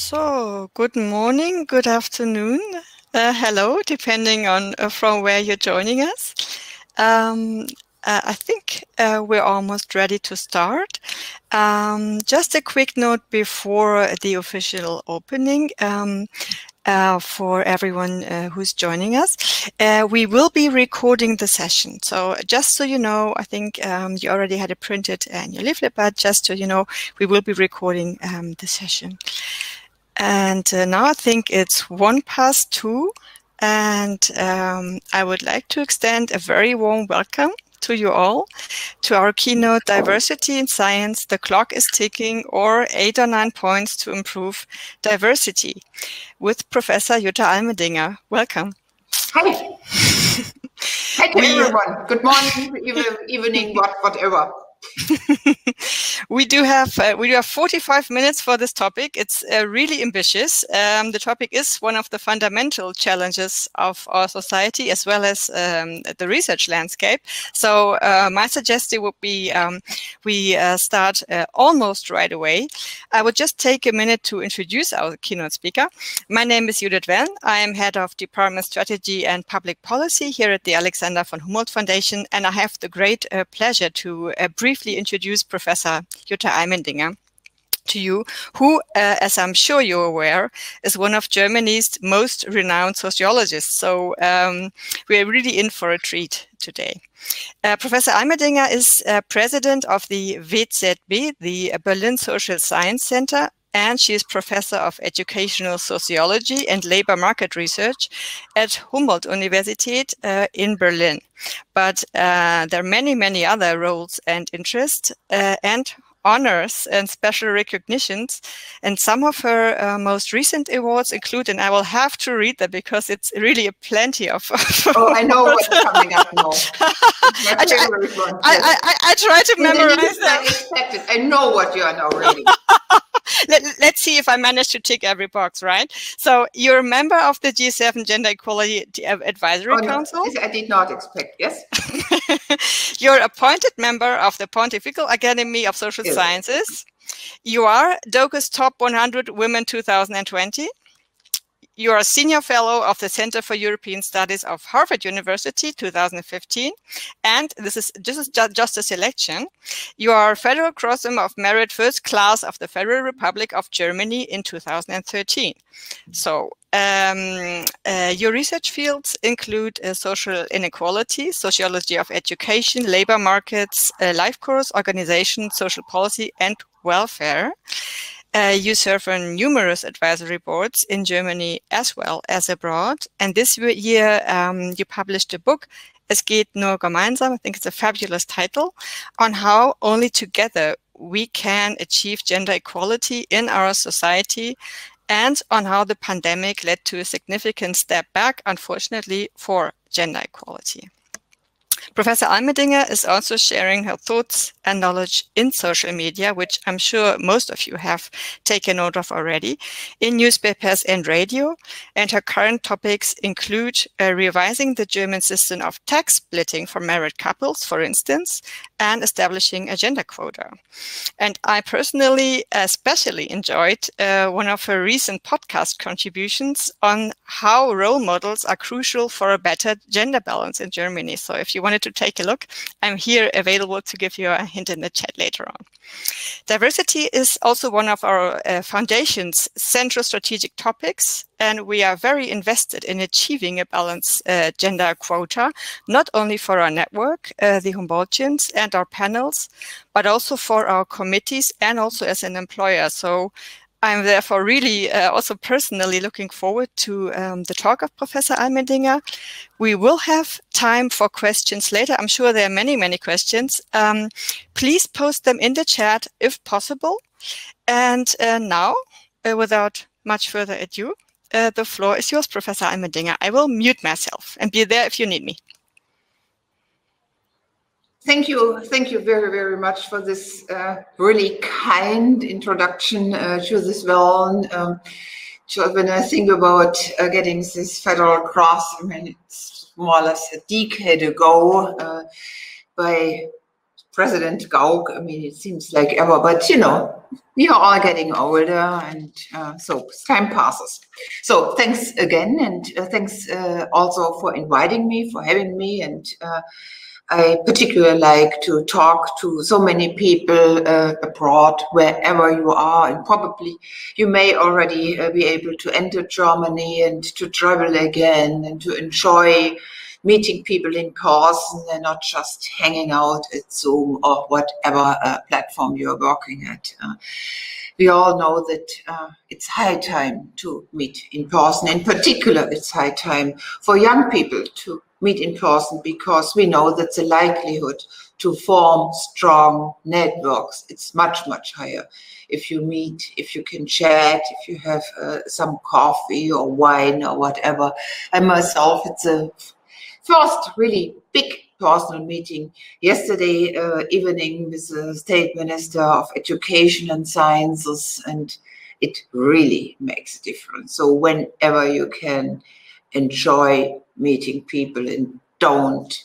So, good morning, good afternoon, hello, depending on from where you're joining us. I think we're almost ready to start. Just a quick note before the official opening. For everyone who's joining us. We will be recording the session. So just so you know, I think you already had it printed in your leaflet, but just so you know, we will be recording the session. And now I think it's 2:01, and I would like to extend a very warm welcome to you all, to our keynote, Diversity in Science, the Clock is Ticking, or 8 or 9 Points to Improve Diversity, with Professor Jutta Allmendinger. Welcome. Hi. Hi to everyone. Good morning, evening, whatever. We do have 45 minutes for this topic. It's really ambitious. The topic is one of the fundamental challenges of our society, as well as the research landscape. So my suggestion would be we start almost right away. I would just take a minute to introduce our keynote speaker. My name is Judith Allmendinger. I am head of Department Strategy and Public Policy here at the Alexander von Humboldt Foundation, and I have the great pleasure to briefly introduce Professor Jutta Allmendinger to you, who, as I'm sure you're aware, is one of Germany's most renowned sociologists. So we're really in for a treat today. Professor Allmendinger is president of the WZB, the Berlin Social Science Center, and she is professor of educational sociology and labor market research at Humboldt-Universität in Berlin. But there are many, many other roles and interests and honors and special recognitions. And some of her most recent awards include, and I will have to read them because it's really a plenty of. Oh, I know what's coming up now. I try to memorize them. I know what you are now reading. Let's see if I manage to tick every box, right? So you're a member of the G7 Gender Equality Advisory Council? This I did not expect, yes. You're appointed member of the Pontifical Academy of Social Sciences. You are DOCA's Top 100 Women 2020. You are a senior fellow of the Center for European Studies of Harvard University 2015. And this is just a selection. You are Federal Crossman of Merit First Class of the Federal Republic of Germany in 2013. So your research fields include social inequality, sociology of education, labor markets, life course, organization, social policy, and welfare. You serve on numerous advisory boards in Germany as well as abroad. And this year you published a book, Es geht nur gemeinsam, I think it's a fabulous title, on how only together we can achieve gender equality in our society, and on how the pandemic led to a significant step back, unfortunately, for gender equality. Professor Allmendinger is also sharing her thoughts and knowledge in social media, which I'm sure most of you have taken note of already, in newspapers and radio. And her current topics include revising the German system of tax splitting for married couples, for instance, and establishing a gender quota. And I personally especially enjoyed one of her recent podcast contributions on how role models are crucial for a better gender balance in Germany. So if you wanted to take a look, I'm here available to give you a hint in the chat later on. Diversity is also one of our foundation's central strategic topics, and we are very invested in achieving a balanced gender quota, not only for our network, the Humboldtians, and our panels, but also for our committees and also as an employer. So I'm therefore really also personally looking forward to the talk of Professor Allmendinger. We will have time for questions later. I'm sure there are many, many questions. Please post them in the chat if possible. And now, without much further ado, the floor is yours, Professor Allmendinger. I will mute myself and be there if you need me. Thank you very, very much for this really kind introduction to this realm. When I think about getting this Federal Cross, I mean, it's more or less a decade ago by President Gauck. I mean, it seems like ever, but you know, we are all getting older, and so time passes. So thanks again, and thanks also for inviting me, for having me, and I particularly like to talk to so many people abroad, wherever you are, and probably you may already be able to enter Germany and to travel again and to enjoy meeting people in person and not just hanging out at Zoom or whatever platform you're working at. We all know that it's high time to meet in person. In particular, it's high time for young people to meet in person, because we know that the likelihood to form strong networks, it's much, much higher if you meet, if you can chat, if you have some coffee or wine or whatever. And myself, it's a first really big personal meeting yesterday evening with the State Minister of Education and Sciences, and it really makes a difference. So whenever you can, enjoy meeting people and don't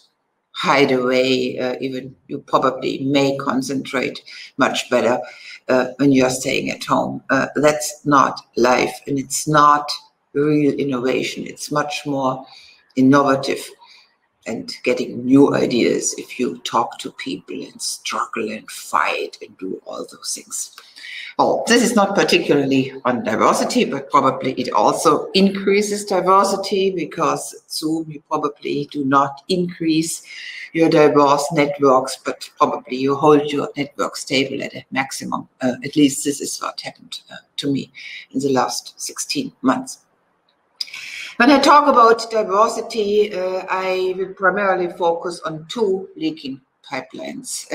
hide away. Even you probably may concentrate much better when you're staying at home. That's not life, and it's not real innovation. It's much more innovative and getting new ideas if you talk to people and struggle and fight and do all those things. Oh, this is not particularly on diversity, but probably it also increases diversity, because Zoom, you probably do not increase your diverse networks, but probably you hold your network stable at a maximum. At least this is what happened to me in the last 16 months. When I talk about diversity, I will primarily focus on two leaking pipelines.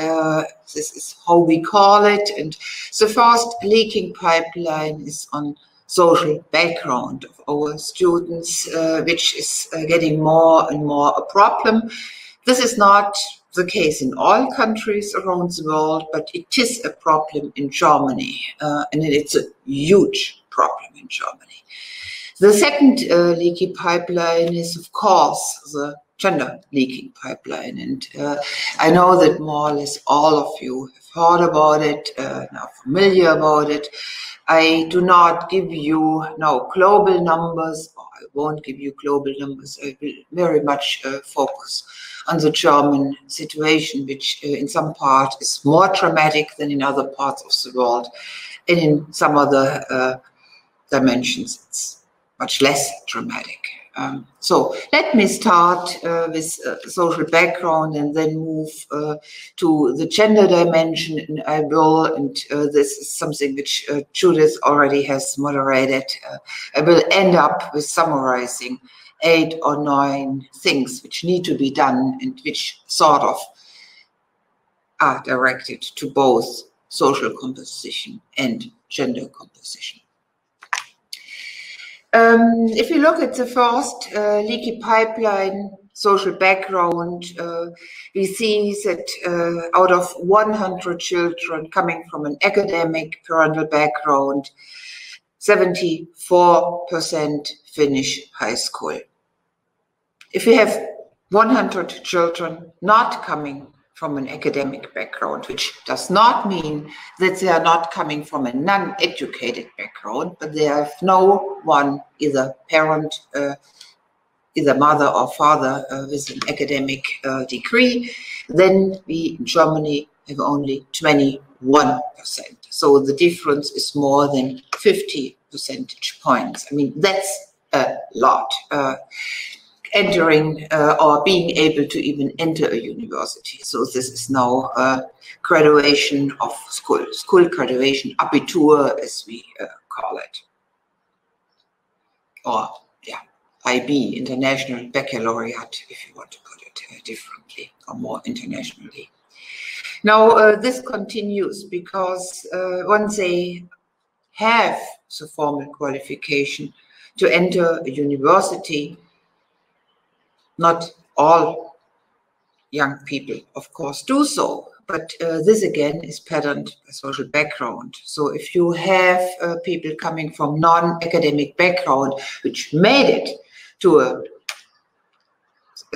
This is how we call it. And the first leaking pipeline is on social background of our students, which is getting more and more a problem. This is not the case in all countries around the world, but it is a problem in Germany, and it's a huge problem in Germany. The second leaky pipeline is, of course, the gender leaking pipeline. And I know that more or less all of you have heard about it, are familiar about it. I do not give you now global numbers, or I won't give you global numbers. I will very much focus on the German situation, which in some part is more dramatic than in other parts of the world. And in some other dimensions, it's much less dramatic. So let me start with social background and then move to the gender dimension. And I will, and this is something which Judith already has moderated, I will end up with summarizing 8 or 9 things which need to be done and which sort of are directed to both social composition and gender composition. If you look at the first leaky pipeline, social background, we see that out of 100 children coming from an academic parental background, 74% finish high school. If you have 100 children not coming from an academic background, which does not mean that they are not coming from a non-educated background, but they have no one, either parent, either mother or father with an academic degree, then we in Germany have only 21%. So the difference is more than 50 percentage points. I mean, that's a lot. Entering or being able to even enter a university. So this is now graduation of school graduation, Abitur as we call it. Or yeah, IB, International Baccalaureate, if you want to put it differently or more internationally. Now this continues because once they have the formal qualification to enter a university, not all young people, of course, do so, but this again is patterned by social background. So if you have people coming from non-academic background, which made it to a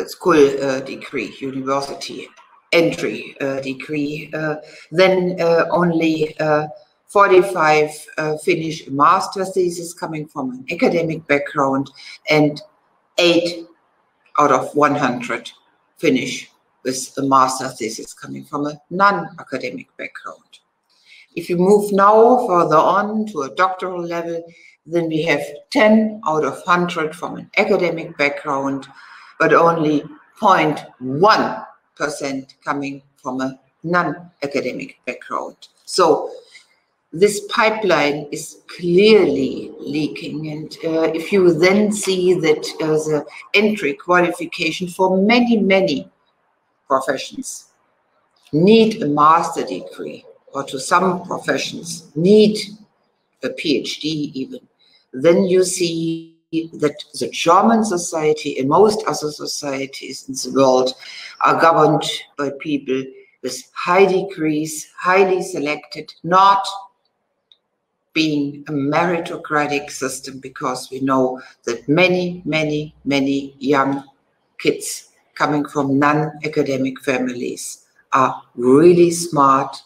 school degree, university, entry degree. Then only 45 finish a master's thesis coming from an academic background, and 8 out of 100 finish with a master's thesis coming from a non-academic background. If you move now further on to a doctoral level, then we have 10 out of 100 from an academic background, but only 0.1% coming from a non-academic background. So this pipeline is clearly leaking, and if you then see that the entry qualification for many professions need a master degree, or to some professions need a PhD even, then you see that the German society and most other societies in the world are governed by people with high degrees, highly selected, not being a meritocratic system, because we know that many young kids coming from non-academic families are really smart,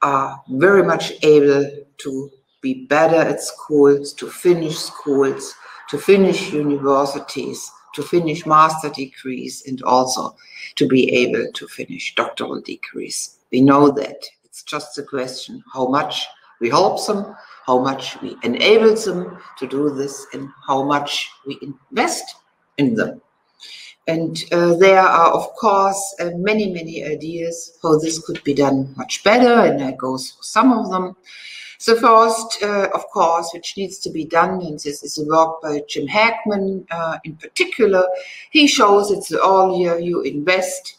are very much able to be better at schools, to finish universities, to finish master degrees, and also to be able to finish doctoral degrees. We know that. It's just a question how much we help them, how much we enable them to do this, and how much we invest in them. And there are, of course, many ideas how this could be done much better, and I go through some of them. So first, of course, which needs to be done, and this is a work by Jim Hackman in particular, he shows that the earlier you invest,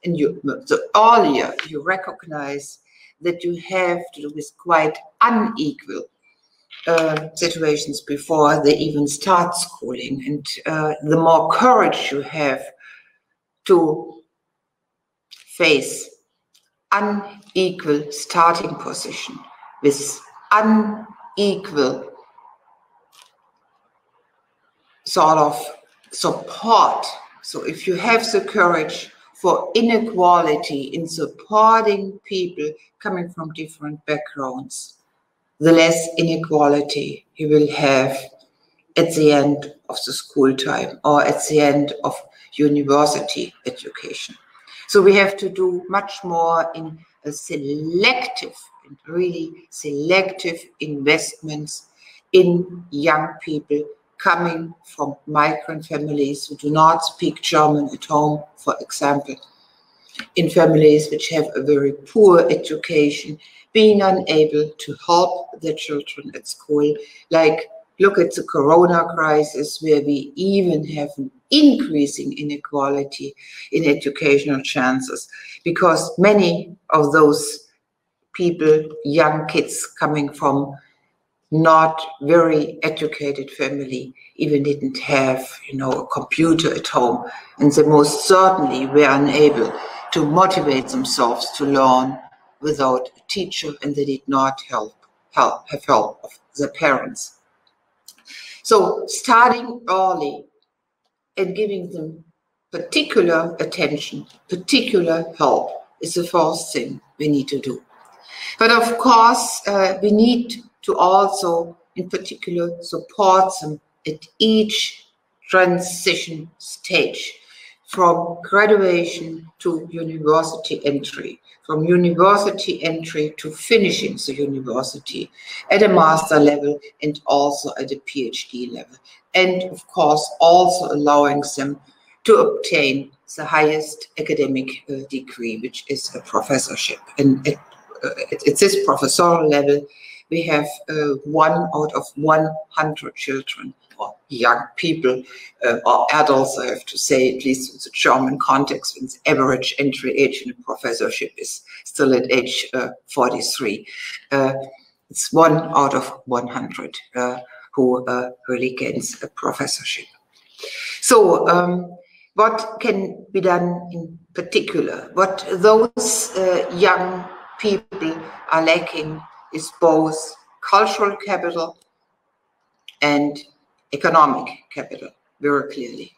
and the earlier you recognize that you have to do with quite unequal situations before they even start schooling. And the more courage you have to face unequal starting position with unequal sort of support. So if you have the courage for inequality in supporting people coming from different backgrounds, the less inequality you will have at the end of the school time or at the end of university education. So we have to do much more in a selective, and really selective investments in young people coming from migrant families who do not speak German at home, for example, in families which have a very poor education, being unable to help their children at school. Like, look at the Corona crisis, where we even have an increasing inequality in educational chances, because many of those people, young kids coming from not very educated family, even didn't have, a computer at home, and they most certainly were unable to motivate themselves to learn without a teacher, and they did not have help of their parents. So starting early and giving them particular attention, particular help is the first thing we need to do. But of course, we need to also, in particular, support them at each transition stage, from graduation to university entry, from university entry to finishing the university at a master level and also at a PhD level. And of course, also allowing them to obtain the highest academic degree, which is a professorship. And at this professorial level, we have 1 out of 100 children, or young people, or adults, I have to say, at least in the German context, when the average entry age in a professorship is still at age 43. It's 1 out of 100 who really gains a professorship. So what can be done in particular? What those young people are lacking is both cultural capital and economic capital, very clearly.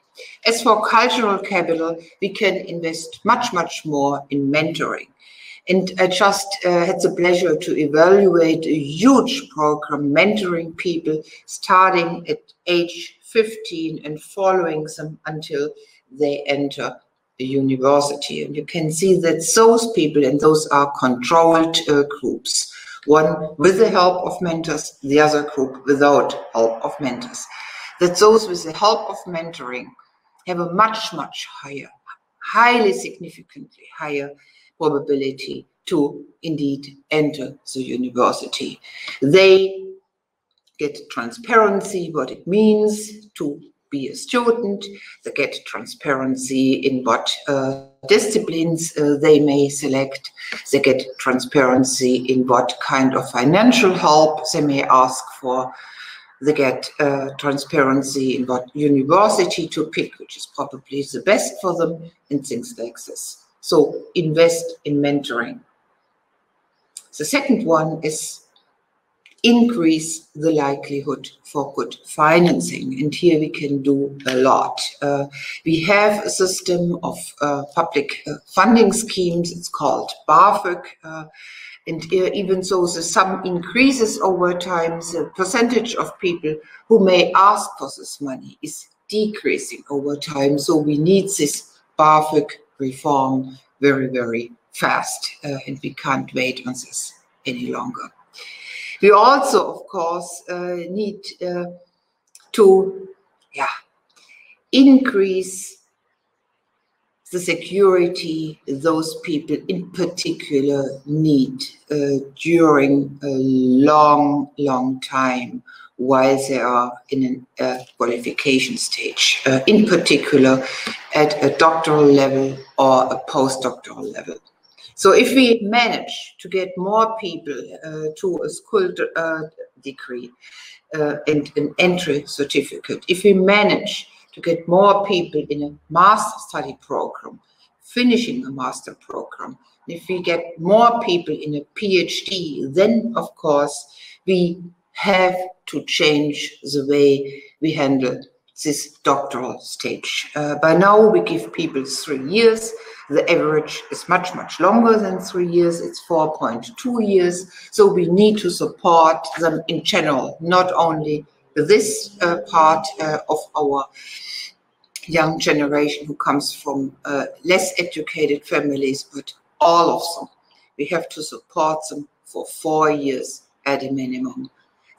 As for cultural capital, we can invest much, much more in mentoring. And I just had the pleasure to evaluate a huge program mentoring people starting at age 15 and following them until they enter the university. And you can see that those people, and those are controlled groups, one with the help of mentors, the other group without help of mentors, that those with the help of mentoring have a much, much higher, highly significantly higher probability to indeed enter the university. They get transparency, what it means to be a student. They get transparency in what disciplines they may select. They get transparency in what kind of financial help they may ask for. They get transparency in what university to pick, which is probably the best for them, and things like this. So invest in mentoring. The second one is increase the likelihood for good financing. And here we can do a lot. We have a system of public funding schemes. It's called BAföG. And even though the sum increases over time, the percentage of people who may ask for this money is decreasing over time. So we need this BAföG reform very, very fast. And we can't wait on this any longer. We also, of course, need to increase the security those people in particular need during a long, long time while they are in a qualification stage, in particular at a doctoral level or a postdoctoral level. So if we manage to get more people to a school degree and an entry certificate, if we manage to get more people in a master study program, finishing a master program, if we get more people in a PhD, then of course we have to change the way we handle this doctoral stage. By now we give people 3 years. The average is much, much longer than 3 years. It's 4.2 years. So we need to support them in general, not only this part of our young generation who comes from less educated families, but all of them. We have to support them for 4 years at a minimum.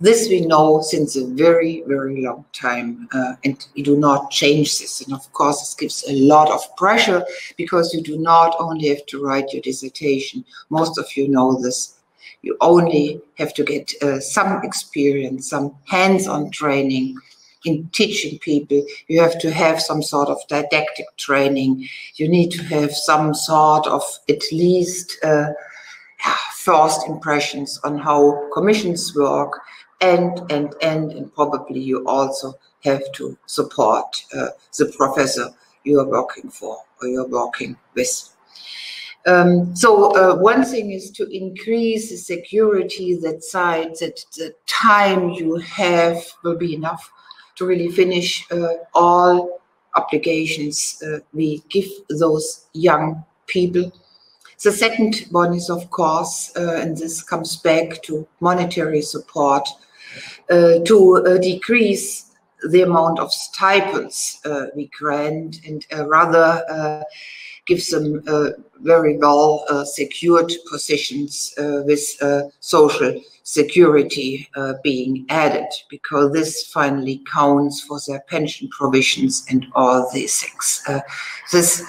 This we know since a very, very long time, and we do not change this. And of course, this gives a lot of pressure because you do not only have to write your dissertation. Most of you know this. You only have to get some experience, some hands-on training in teaching people. You have to have some sort of didactic training. You need to have some sort of at least first impressions on how commissions work. And probably you also have to support the professor you are working for or you're working with. So one thing is to increase the security that the time you have will be enough to really finish all obligations we give those young people. The second one is, of course, and this comes back to monetary support, to decrease the amount of stipends we grant and rather give them very well secured positions with social security being added, because this finally counts for their pension provisions and all these things. This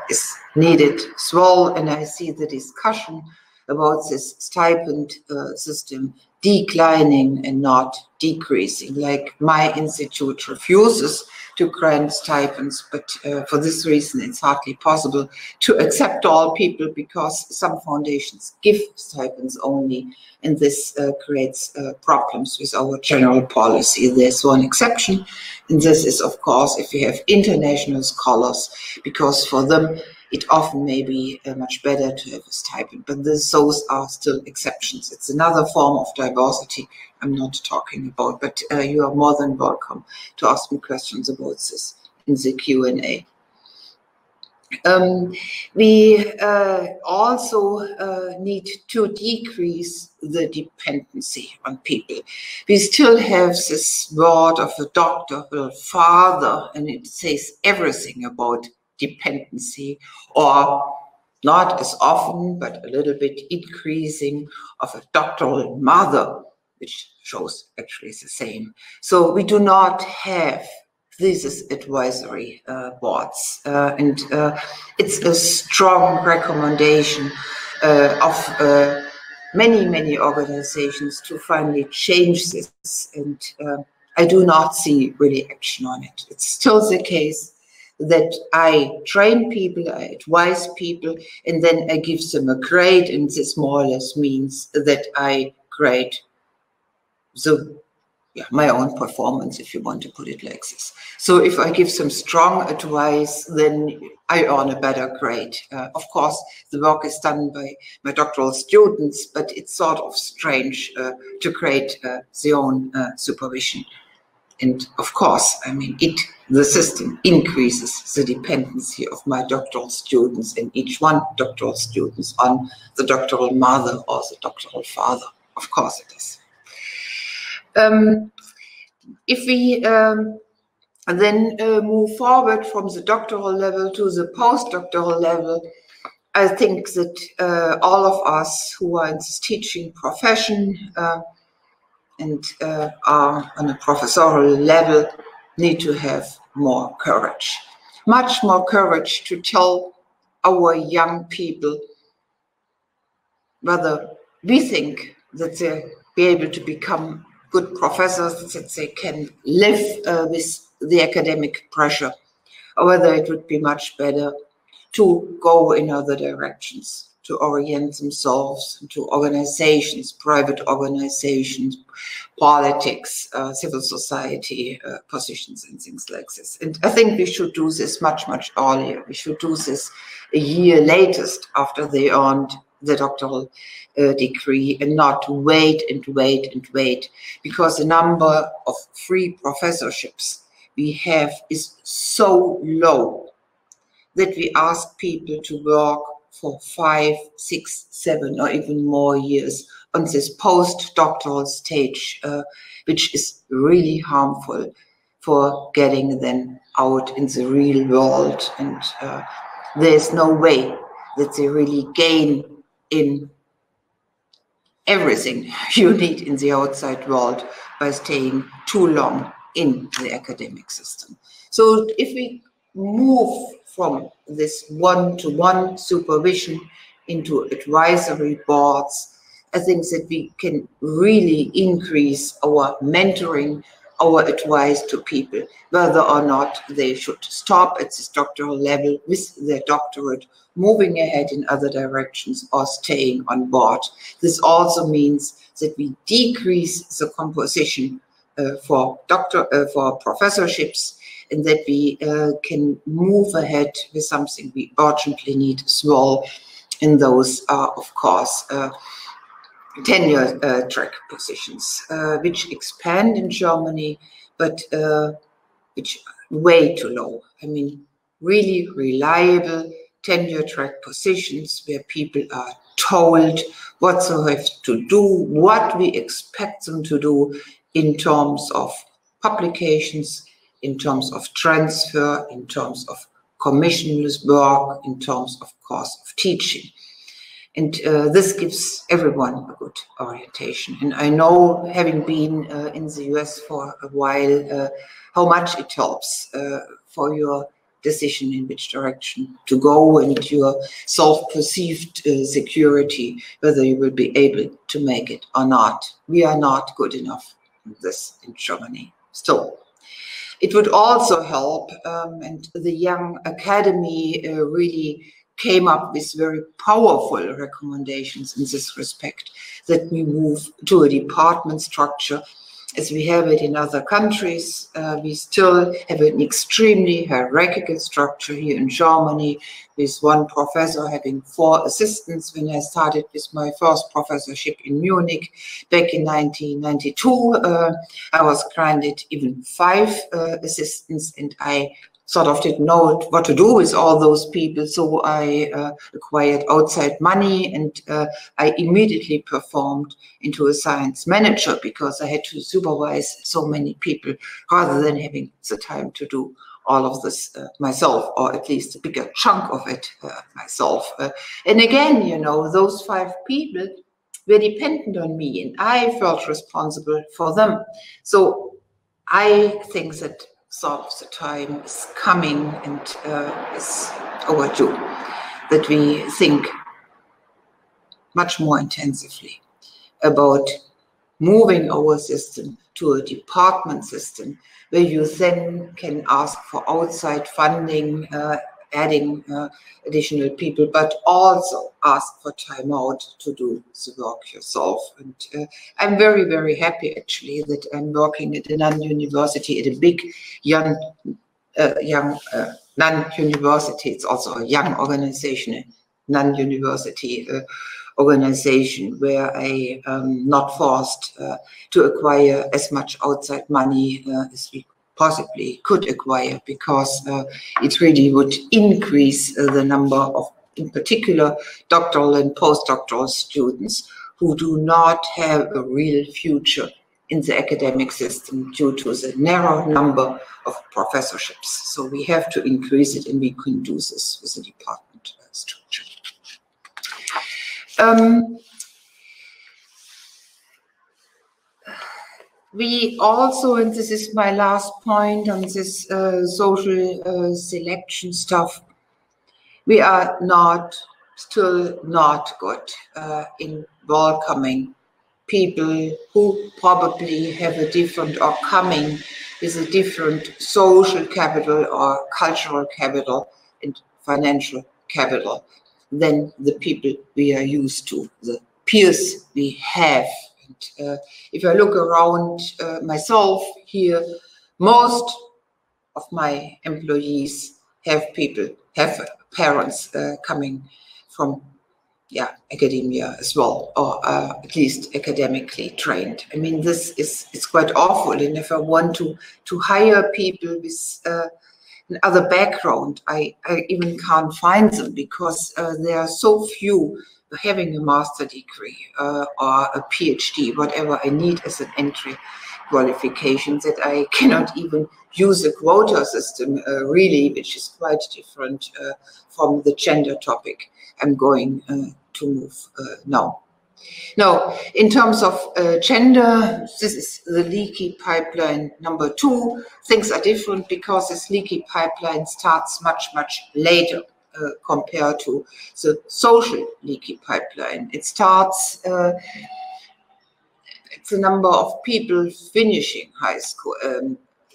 is needed as well, and I see the discussion about this stipend system declining and not decreasing. Like my institute refuses to grant stipends, but for this reason it's hardly possible to accept all people, because some foundations give stipends only, and this creates problems with our general policy. There's one exception, and this is, of course, if we have international scholars, because for them it often may be much better to have a stipend, but those are still exceptions. It's another form of diversity I'm not talking about, but you are more than welcome to ask me questions about this in the Q&A. We also need to decrease the dependency on people. We still have this word of a doctor, a father, and it says everything about dependency, or not as often, but a little bit increasing, of a doctoral mother, which shows actually the same. So we do not have these advisory boards, and it's a strong recommendation of many organizations to finally change this, and I do not see really action on it. It's still the case that I train people, I advise people, and then I give them a grade, and this more or less means that I grade my own performance, if you want to put it like this. So if I give some strong advice, then I earn a better grade. Of course, the work is done by my doctoral students, but it's sort of strange to create their own supervision. And of course, I mean, the system increases the dependency of my doctoral students and each one doctoral students on the doctoral mother or the doctoral father. Of course it is. If we then move forward from the doctoral level to the postdoctoral level, I think that all of us who are in this teaching profession and are on a professorial level need to have more courage, much more courage to tell our young people whether we think that they'll be able to become good professors, that they can live with the academic pressure, or whether it would be much better to go in other directions, to orient themselves into organizations, private organizations, politics, civil society positions and things like this. And I think we should do this much earlier. We should do this a year latest after they earned the doctoral degree, and not wait, because the number of free professorships we have is so low that we ask people to work for 5, 6, 7, or even more years on this postdoctoral stage, which is really harmful for getting them out in the real world. And there's no way that they really gain in everything you need in the outside world by staying too long in the academic system. So if we move from this one-to-one supervision into advisory boards, I think that we can really increase our mentoring, our advice to people, whether or not they should stop at this doctoral level with their doctorate, moving ahead in other directions, or staying on board. This also means that we decrease the composition for professorships, and that we can move ahead with something we urgently need as well. And those are, of course, tenure track positions, which expand in Germany, but which are way too low. I mean, really reliable tenure track positions where people are told what they have to do, what we expect them to do in terms of publications, in terms of transfer, in terms of commissionless work, in terms, of course, of teaching. And this gives everyone a good orientation. And I know, having been in the US for a while, how much it helps for your decision in which direction to go, and your self-perceived security, whether you will be able to make it or not. We are not good enough in this in Germany still. It would also help, and the Young Academy really came up with very powerful recommendations in this respect, that we move to a department structure as we have it in other countries. We still have an extremely hierarchical structure here in Germany, with one professor having 4 assistants. When I started with my first professorship in Munich back in 1992, I was granted even 5 assistants, and I sort of didn't know what to do with all those people, so I acquired outside money, and I immediately performed into a science manager because I had to supervise so many people rather than having the time to do all of this myself, or at least a bigger chunk of it myself. And again, you know, those 5 people were dependent on me, and I felt responsible for them. So I think that sort of the time is coming and is overdue, that we think much more intensively about moving our system to a department system where you then can ask for outside funding, adding additional people, but also ask for time out to do the work yourself. And I'm very, very happy actually that I'm working at a non-university, at a big young non-university. It's also a young organization, a non-university organization where I am not forced to acquire as much outside money as we possibly could acquire, because it really would increase the number of, in particular, doctoral and postdoctoral students who do not have a real future in the academic system due to the narrow number of professorships. So we have to increase it, and we can do this with the department structure. We also, and this is my last point on this social selection stuff, we are still not good in welcoming people who probably have a different, or coming with a different social capital or cultural capital and financial capital than the people we are used to, the peers we have. And if I look around myself here, most of my employees have parents coming from academia as well, or at least academically trained. I mean, it's quite awful. And if I want to hire people with another background, I even can't find them, because there are so few having a master degree or a PhD, whatever I need as an entry qualification, that I cannot even use a quota system really, which is quite different from the gender topic I'm going to move now. Now, in terms of gender, this is the leaky pipeline number 2. Things are different because this leaky pipeline starts much, much later compared to the social leaky pipeline. It starts, it's the number of people finishing high school,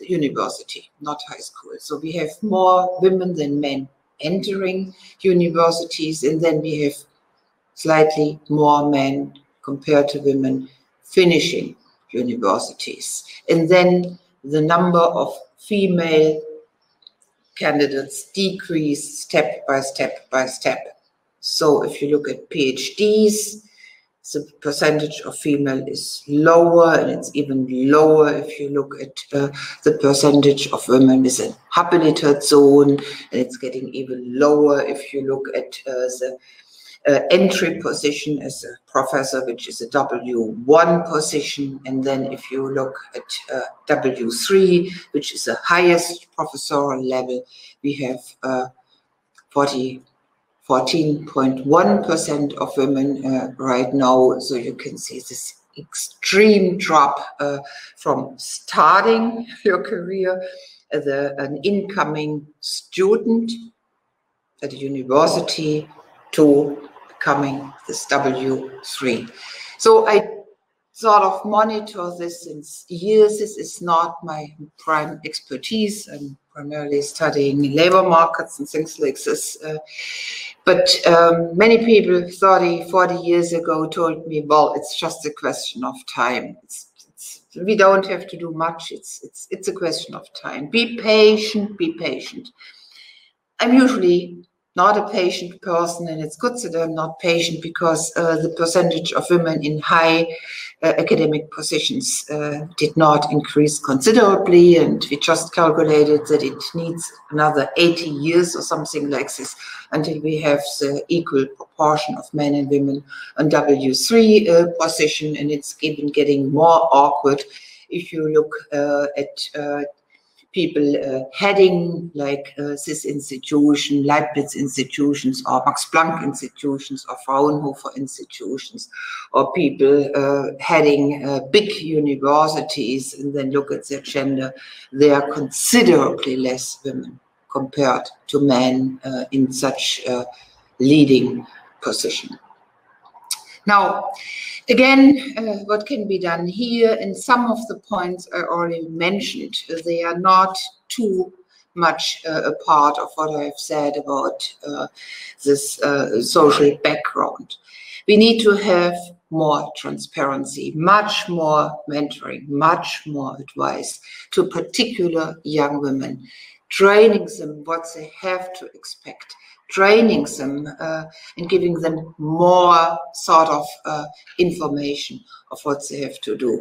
university, not high school. So we have more women than men entering universities, and then we have slightly more men compared to women finishing universities. And then the number of female candidates decrease step by step by step. So if you look at PhDs, the percentage of female is lower, and it's even lower if you look at the percentage of women with a Habilitation, and it's getting even lower if you look at the entry position as a professor, which is a W1 position. And then if you look at W3, which is the highest professorial level, we have 14.1% of women right now. So you can see this extreme drop from starting your career as an incoming student at a university to becoming this W3. So I sort of monitor this since years. This is not my prime expertise. I'm primarily studying labor markets and things like this. But many people 30, 40 years ago told me, well, it's just a question of time. We don't have to do much. It's a question of time. Be patient, be patient. I'm usually not a patient person, and it's good that I'm not patient, because the percentage of women in high academic positions did not increase considerably, and we just calculated that it needs another 80 years or something like this until we have the equal proportion of men and women on W3 position, and it's even getting more awkward if you look at people heading like this institution, Leibniz institutions, or Max Planck institutions, or Fraunhofer institutions, or people heading big universities, and then look at their gender. They are considerably less women compared to men in such a leading position. Now, again, what can be done here? And some of the points I already mentioned, they are not too much a part of what I've said about this social background. We need to have more transparency, much more mentoring, much more advice to particular young women, training them what they have to expect, training them and giving them more sort of information of what they have to do.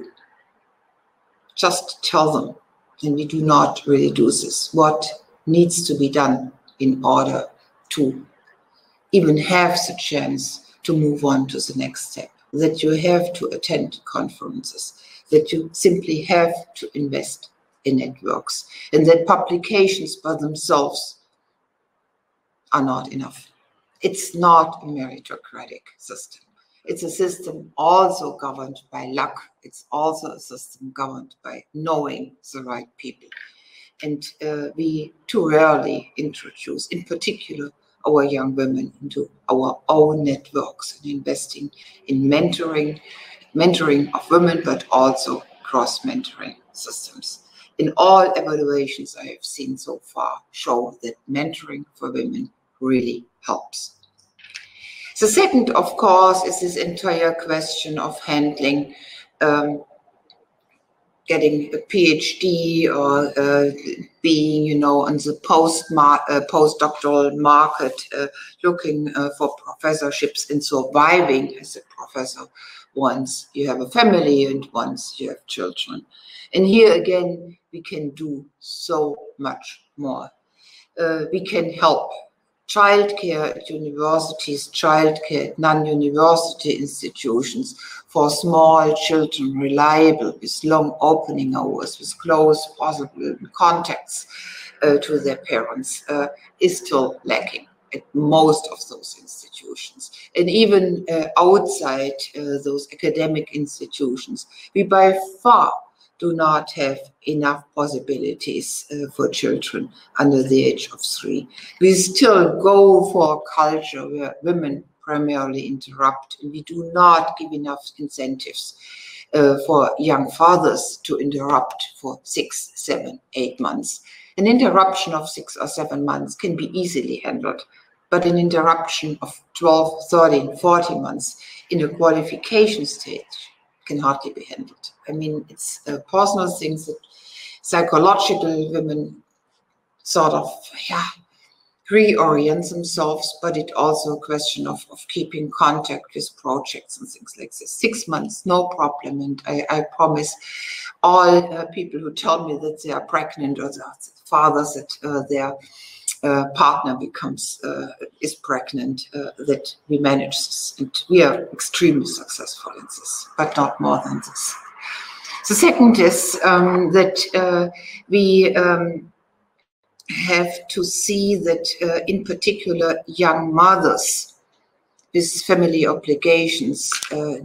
Just tell them, and we do not really do this, what needs to be done in order to even have the chance to move on to the next step, that you have to attend conferences, that you simply have to invest in networks, and that publications by themselves are not enough. It's not a meritocratic system. It's a system also governed by luck. It's also a system governed by knowing the right people. And we too rarely introduce, in particular, our young women into our own networks and investing in mentoring of women, but also cross-mentoring systems. In all evaluations I have seen so far show that mentoring for women really helps. The second, of course, is this entire question of handling getting a PhD or being, on the postdoctoral market, looking for professorships and surviving as a professor once you have a family and once you have children. And here again, we can do so much more. We can help childcare at universities, childcare at non-university institutions for small children, reliable, with long opening hours, with close possible contacts to their parents, is still lacking at most of those institutions. And even outside those academic institutions, we by far do not have enough possibilities for children under the age of 3. We still go for a culture where women primarily interrupt, and we do not give enough incentives for young fathers to interrupt for 6, 7, 8 months. An interruption of 6 or 7 months can be easily handled, but an interruption of 12, 13, 14 months in a qualification stage can hardly be handled. I mean, it's personal things that psychological women sort of, reorient themselves, but it's also a question of keeping contact with projects and things like this. 6 months, no problem. And I promise all people who tell me that they are pregnant, or the fathers that their partner is pregnant, that we manage this. And we are extremely successful in this, but not more than this. The second is that we have to see that in particular young mothers with family obligations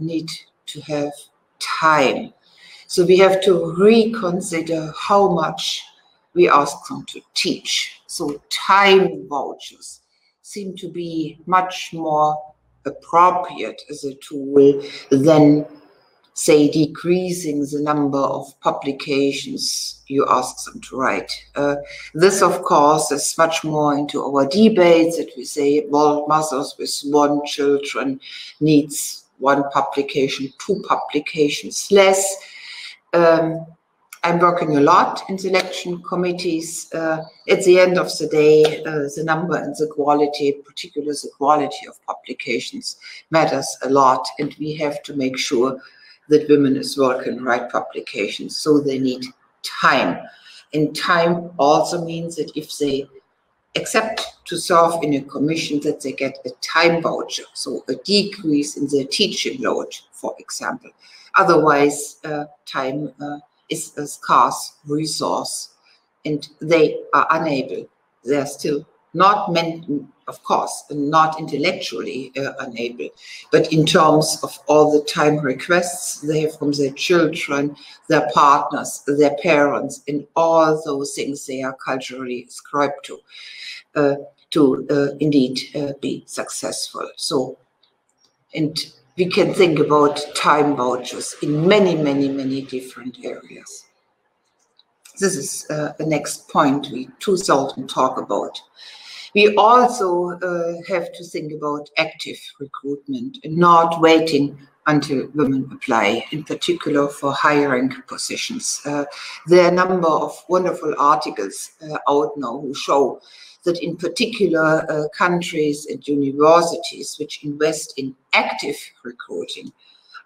need to have time. So we have to reconsider how much we ask them to teach. So time vouchers seem to be much more appropriate as a tool than, say, decreasing the number of publications you ask them to write. This, of course, is much more into our debates that we say, well, mothers with 1 children needs 1 publication, 2 publications less. I'm working a lot in selection committees. At the end of the day, the number and the quality, particularly the quality of publications, matters a lot, and we have to make sure that women as well can write publications, so they need time. And time also means that if they accept to serve in a commission, that they get a time voucher, so a decrease in their teaching load, for example. Otherwise, time is a scarce resource, and they are unable. They are still not meant, of course, not intellectually unable, but in terms of all the time requests they have from their children, their partners, their parents, and all those things they are culturally ascribed to indeed be successful. So, and we can think about time vouchers in many, many, many different areas. This is the next point we too seldom talk about. We also have to think about active recruitment and not waiting until women apply, in particular for hiring positions. There are a number of wonderful articles out now who show that in particular countries and universities which invest in active recruiting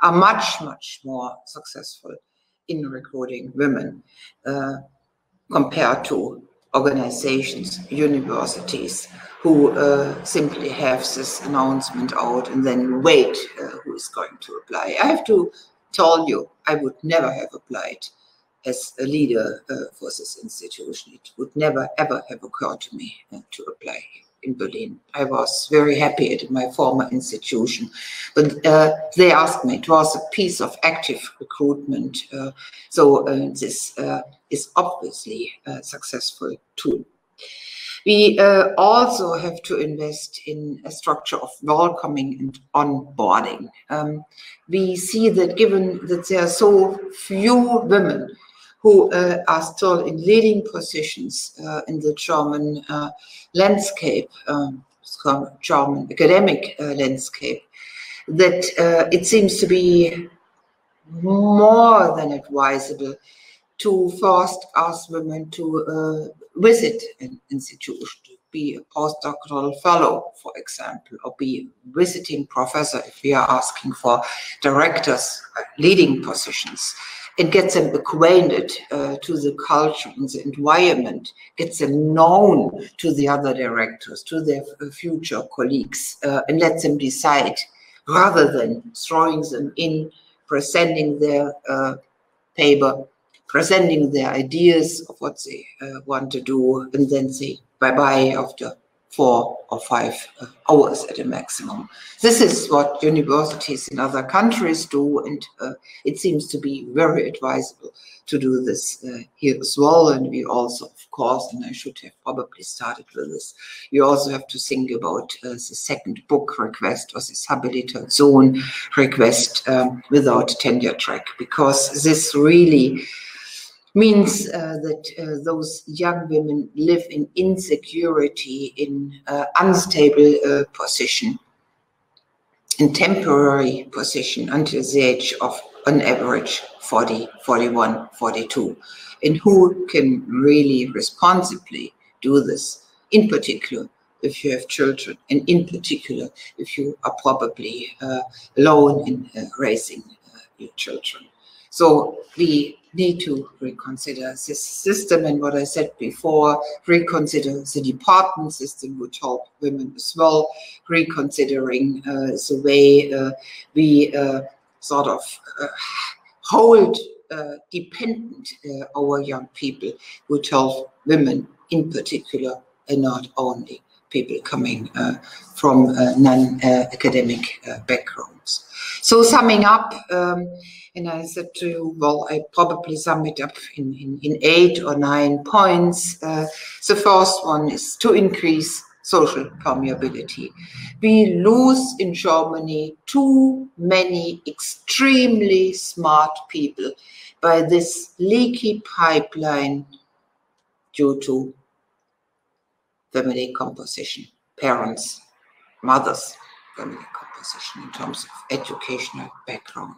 are much, much more successful in recruiting women compared to organizations, universities, who simply have this announcement out and then wait who is going to apply. I have to tell you, I would never have applied as a leader for this institution. It would never, ever have occurred to me to apply in Berlin. I was very happy at my former institution, but they asked me. It was a piece of active recruitment. So this is obviously a successful tool. We also have to invest in a structure of welcoming and onboarding. We see that given that there are so few women who are still in leading positions in the German landscape, German academic landscape, that it seems to be more than advisable to first ask women to visit an institution, to be a postdoctoral fellow, for example, or be a visiting professor if we are asking for directors, leading positions, and get them acquainted to the culture and the environment, get them known to the other directors, to their future colleagues, and let them decide, rather than throwing them in, presenting their paper, presenting their ideas of what they want to do, and then say bye-bye after 4 or 5 hours at a maximum. This is what universities in other countries do, and it seems to be very advisable to do this here as well. And we also, of course, and I should have probably started with this, you also have to think about the second book request or this Habilitation request without tenure track, because this really means that those young women live in insecurity, in unstable position, in temporary position until the age of, on average, 40, 41, 42. And who can really responsibly do this? In particular, if you have children, and in particular, if you are probably alone in raising your children. So we need to reconsider this system, and what I said before, reconsider the department system would help women as well, reconsidering the way we sort of hold dependent our young people would help women in particular, and not only people coming from non-academic backgrounds. So summing up, and I said to you, well, I probably sum it up in 8 or 9 points. The first one is to increase social permeability. We lose in Germany too many extremely smart people by this leaky pipeline due to family composition, parents, mothers, family composition in terms of educational background.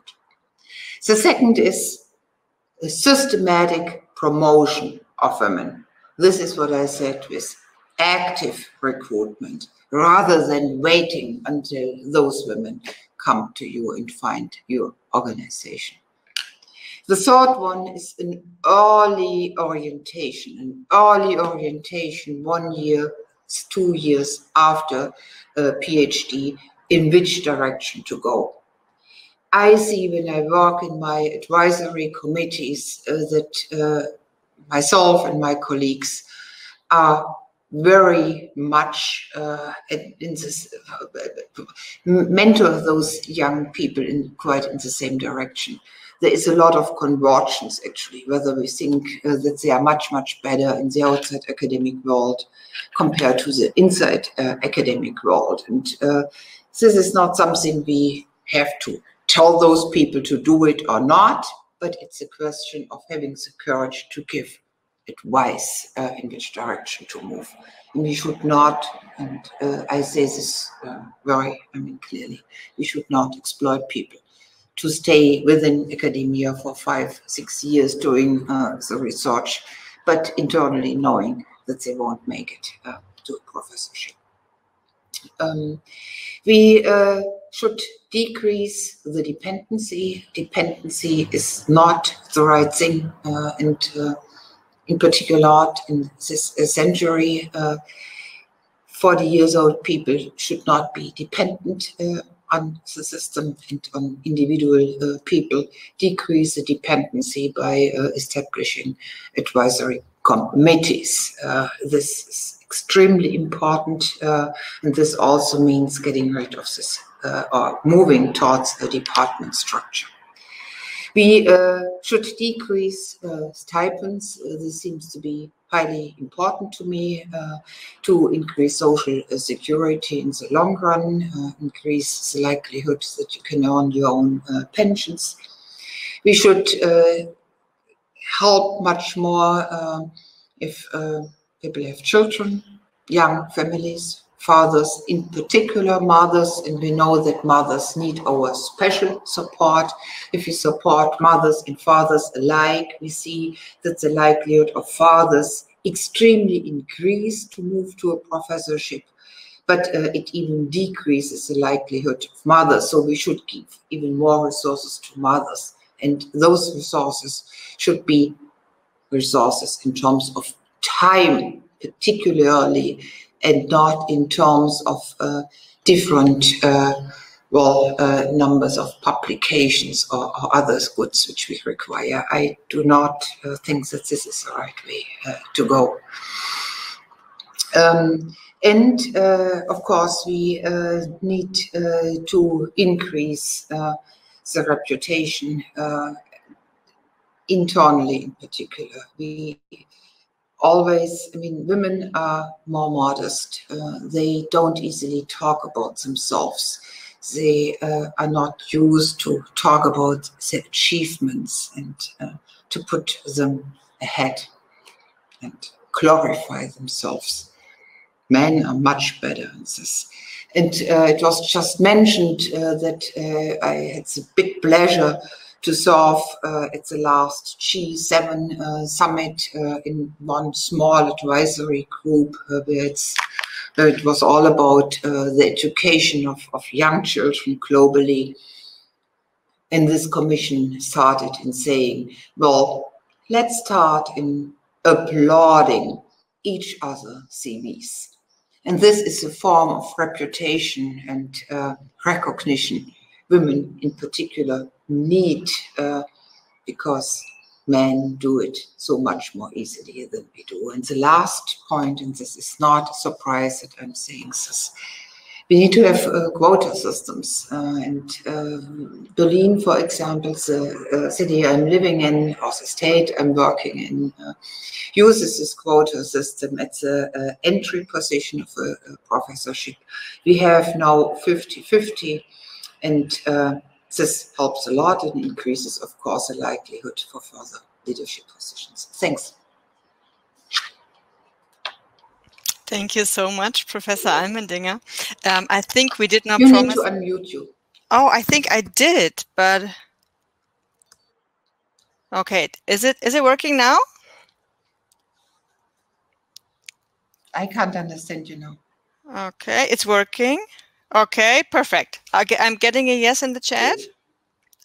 The second is a systematic promotion of women. This is what I said with active recruitment, rather than waiting until those women come to you and find your organization. The third one is an early orientation. An early orientation 1 year, 2 years after a PhD, in which direction to go. I see when I work in my advisory committees that myself and my colleagues are very much in this, mentor those young people quite in the same direction. There is a lot of convergence, actually, whether we think that they are much, much better in the outside academic world compared to the inside academic world. And this is not something we have to tell those people to do it or not, but it's a question of having the courage to give advice in which direction to move. And we should not, and I say this very clearly, we should not exploit people to stay within academia for 5, 6 years doing the research, but internally knowing that they won't make it to a professorship. We should decrease the dependency. Dependency is not the right thing, and in particular in this century, 40 years old people should not be dependent on the system and on individual people. Decrease the dependency by establishing advisory committees. This is extremely important, and this also means getting rid of this or moving towards a department structure. We should decrease stipends. This seems to be highly important to me, to increase social security in the long run, increase the likelihood that you can earn your own pensions. We should help much more if people have children, young families, fathers, in particular mothers, and we know that mothers need our special support. If we support mothers and fathers alike, we see that the likelihood of fathers extremely increase to move to a professorship, but it even decreases the likelihood of mothers. So we should give even more resources to mothers, and those resources should be resources in terms of time, particularly, and not in terms of different numbers of publications or other goods which we require. I do not think that this is the right way to go. And of course, we need to increase the reputation internally in particular. We always, women are more modest. They don't easily talk about themselves. They are not used to talk about their achievements and to put them ahead and glorify themselves. Men are much better in this. And it was just mentioned that I had the big pleasure to serve at the last G7 summit in one small advisory group where it was all about the education of young children globally. And this commission started in saying, well, let's start in applauding each other CVs. And this is a form of reputation and recognition women in particular need, because men do it so much more easily than we do. And the last point, and this is not a surprise that I'm saying this, we need to have quota systems. And Berlin, for example, the city I'm living in, or the state I'm working in, uses this quota system at the entry position of a professorship. We have now 50-50, and this helps a lot and increases, of course, the likelihood for further leadership positions. Thanks. Thank you so much, Professor Allmendinger. I think we did not promise... You need to unmute you. Oh, I think I did, but... Okay, is it working now? I can't understand you now. Okay, it's working. Okay, perfect. I'm getting a yes in the chat.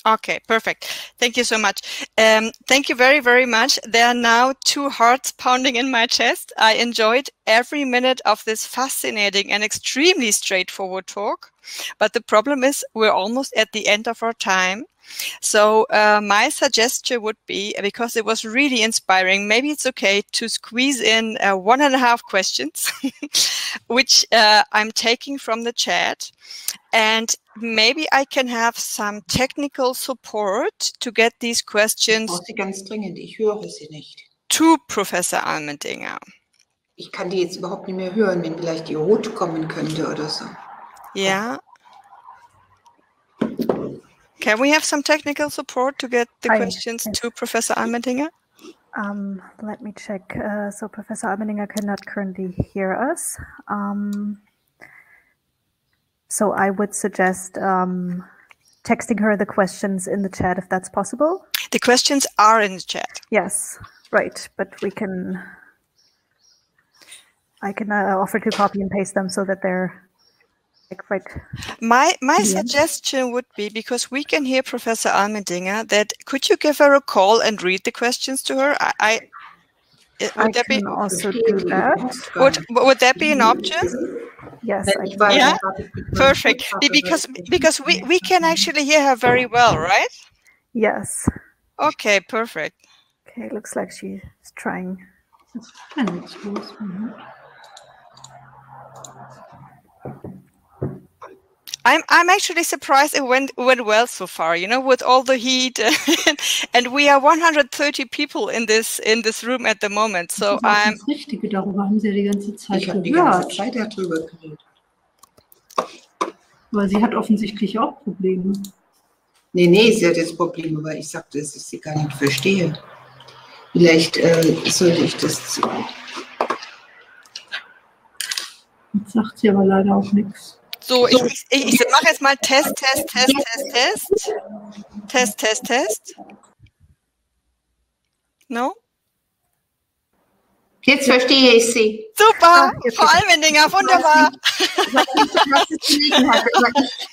Okay, perfect. Thank you so much. Thank you very, very much. There are now 2 hearts pounding in my chest. I enjoyed every minute of this fascinating and extremely straightforward talk. But the problem is we're almost at the end of our time. So my suggestion would be, because it was really inspiring, maybe it's okay to squeeze in 1.5 questions, which I'm taking from the chat. And maybe I can have some technical support to get these questions Ich brauche sie ganz dringend. Ich höre sie nicht. to Professor Allmendinger. Ich kann die jetzt überhaupt nicht mehr hören, wenn vielleicht die Rot kommen könnte oder so. Yeah. Can we have some technical support to get the questions to Professor Allmendinger? Let me check. So Professor Allmendinger cannot currently hear us. So I would suggest texting her the questions in the chat if that's possible. The questions are in the chat. Yes, right. But I can offer to copy and paste them so that they're right. My suggestion would be, because we can hear Professor Allmendinger, that could you give her a call and read the questions to her? Would that be also do that? Would that be an option? Yes. Yeah, perfect. Because we can actually hear her very well, right? Yes. Okay, perfect. Okay, looks like she's trying. I'm actually surprised it went well so far, you know, with all the heat, and we are 130 people in this room at the moment. So I'm. Das Richtige, darüber haben Sie ja die ganze Zeit Ich habe die gehört. ganze Zeit darüber geredet. Aber sie hat offensichtlich auch Probleme. Nee, sie hat jetzt Probleme, weil ich sagte, dass ich sie gar nicht verstehe. Vielleicht sollte ich das. Jetzt sagt sie aber leider auch nichts. So, ich mache jetzt mal Test. No? Jetzt verstehe ich sie. Super, Frau Allmendinger, wunderbar. Ich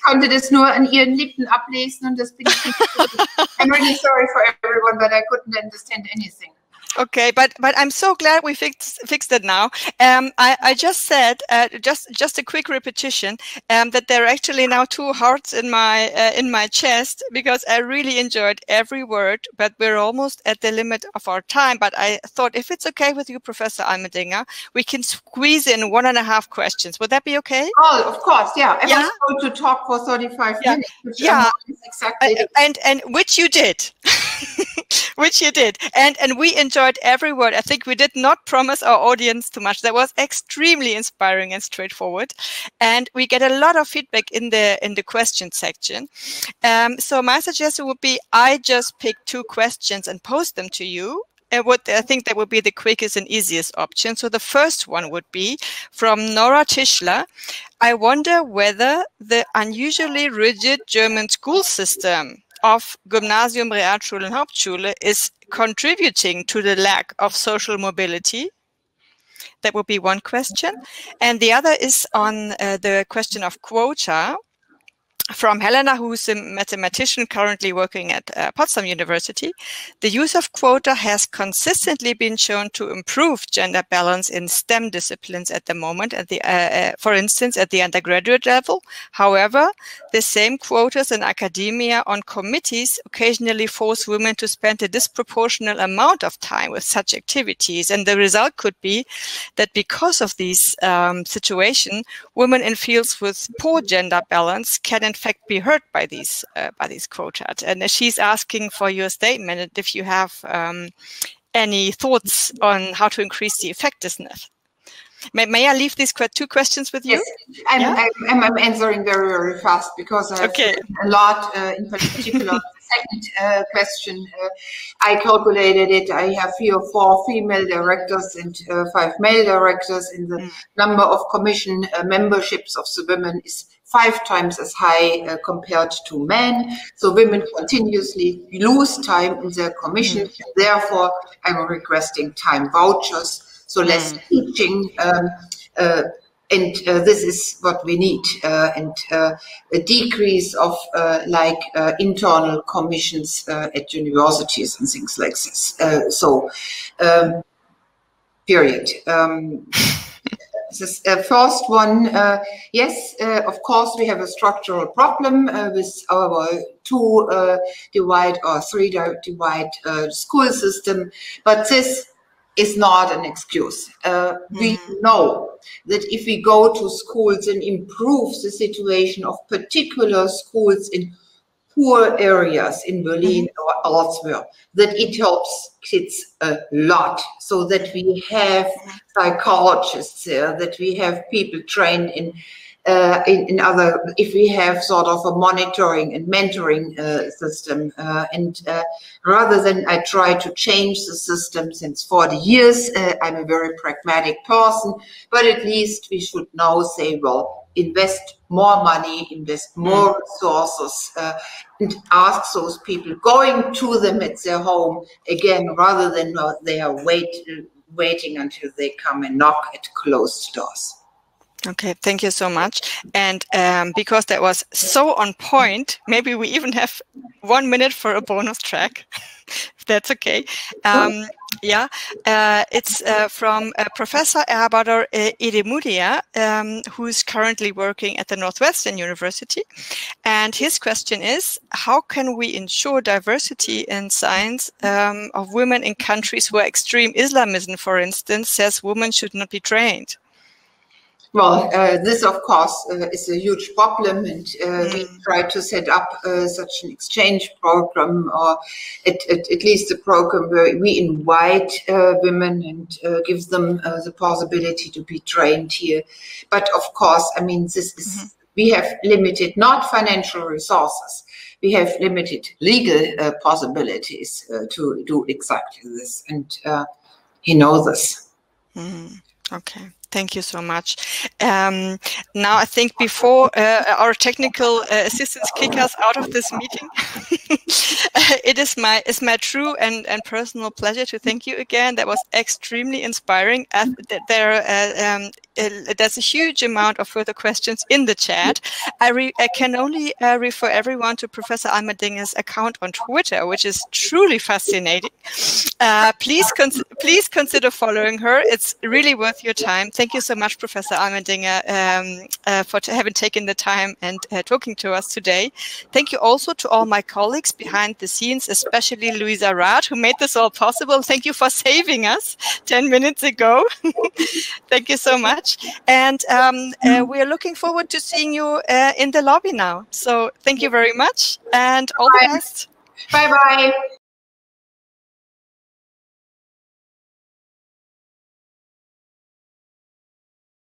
konnte das nur an ihren Lippen ablesen und das bin ich nicht. I'm really sorry for everyone, but I couldn't understand anything. Okay, but I'm so glad we fixed it now. I just said just a quick repetition that there are actually now 2 hearts in my chest, because I really enjoyed every word. But we're almost at the limit of our time. But I thought, if it's okay with you, Professor Allmendinger, we can squeeze in 1.5 questions. Would that be okay? Oh, of course, yeah. I was going to talk for 35 minutes. Which exactly. And which you did. Which you did, and we enjoyed every word. I think we did not promise our audience too much. That was extremely inspiring and straightforward, and we get a lot of feedback in the question section. So my suggestion would be, I just pick 2 questions and post them to you. I think that would be the quickest and easiest option. So the first one would be from Nora Tischler. I wonder whether the unusually rigid German school system of Gymnasium, Realschule and Hauptschule is contributing to the lack of social mobility. That would be one question. And the other is on the question of quota, from Helena, who's a mathematician currently working at Potsdam University. The use of quota has consistently been shown to improve gender balance in STEM disciplines at the moment, for instance, at the undergraduate level. However, the same quotas in academia on committees occasionally force women to spend a disproportionate amount of time with such activities. And the result could be that because of these situations, women in fields with poor gender balance can in fact be hurt by these quotas. And she's asking for your statement, and if you have any thoughts on how to increase the effectiveness. May I leave these 2 questions with you? Yes, I'm answering very, very fast, because I've written a lot, in particular the second question. I calculated it. I have 3 or 4 female directors and 5 male directors, and the number of commission memberships of the women is 5 times as high compared to men. So women continuously lose time in their commission. Therefore, I'm requesting time vouchers, so less teaching. And this is what we need, and a decrease of internal commissions at universities and things like this. Period. This first one, yes, of course, we have a structural problem with our 2 divide or 3 divide school system, but this is not an excuse. We know that if we go to schools and improve the situation of particular schools in poor areas in Berlin or elsewhere, that it helps kids a lot, so that we have psychologists there, that we have people trained in other, if we have sort of a monitoring and mentoring system, and rather than I try to change the system since 40 years, I'm a very pragmatic person, but at least we should now say, well, invest more money, invest more resources, and ask those people going to them at their home again, rather than they are waiting until they come and knock at closed doors. Okay, thank you so much. And because that was so on point, maybe we even have 1 minute for a bonus track, if that's okay. Yeah, it's from Professor Erbader Edemudia, who's currently working at the Northwestern University. And his question is, how can we ensure diversity in science of women in countries where extreme Islamism, for instance, says women should not be trained? Well, this, of course, is a huge problem, and we try to set up such an exchange program, or at least a program where we invite women and give them the possibility to be trained here. But of course, I mean, this is, we have limited, not financial resources, we have limited legal possibilities to do exactly this, and he knows this. Okay. Thank you so much. Now, I think before our technical assistants kick us out of this meeting, it is my true and personal pleasure to thank you again. That was extremely inspiring. There's a huge amount of further questions in the chat. I can only refer everyone to Professor Allmendinger's account on Twitter, which is truly fascinating. Please consider following her. It's really worth your time. Thank you so much, Professor Allmendinger, for having taken the time and talking to us today. Thank you also to all my colleagues behind the scenes, especially Louisa Rath, who made this all possible. Thank you for saving us 10 minutes ago. Thank you so much. And we are looking forward to seeing you in the lobby now. So thank you very much, and all the best. Bye-bye.